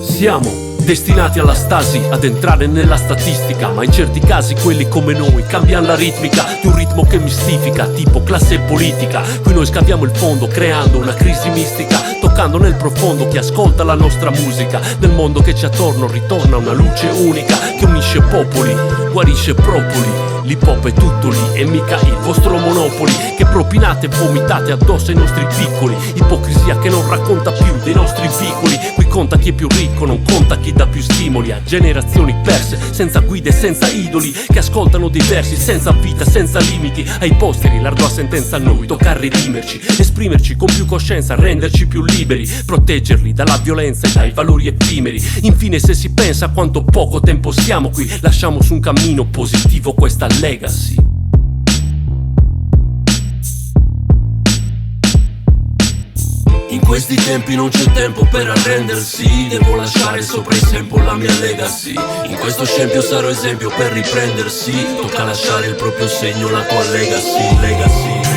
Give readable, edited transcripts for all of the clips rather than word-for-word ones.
Siamo destinati alla stasi, ad entrare nella statistica, ma in certi casi quelli come noi cambiano la ritmica di un ritmo che mistifica, tipo classe politica. Qui noi scaviamo il fondo creando una crisi mistica, toccando nel profondo chi ascolta la nostra musica. Nel mondo che c'è attorno ritorna una luce unica che unisce popoli, guarisce propoli. L'hip hop è tutto lì e mica il vostro Monopoli, che propinate e vomitate addosso ai nostri piccoli. Ipocrisia che non racconta più dei nostri vicoli. Qui conta chi è più ricco, non conta chi dà più stimoli a generazioni perse, senza guide, senza idoli, che ascoltano dei versi senza vita, senza limiti. Ai posteri l'ardua sentenza a noi tocca redimerci, esprimerci con più coscienza, renderci più liberi, proteggerli dalla violenza e dai valori effimeri. Infine, se si pensa a quanto poco tempo siamo qui, lasciamo su un cammino positivo questa legacy. In questi tempi non c'è tempo per arrendersi, devo lasciare sopra il tempo la mia legacy. In questo scempio sarò esempio per riprendersi, tocca lasciare il proprio segno, la tua legacy, legacy.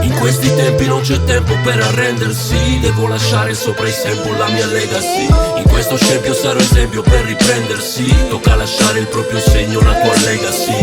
In questi tempi non c'è tempo per arrendersi, devo lasciare sopra il tempo la mia legacy. In questo scempio sarò esempio per riprendersi, tocca lasciare il proprio segno, la tua legacy.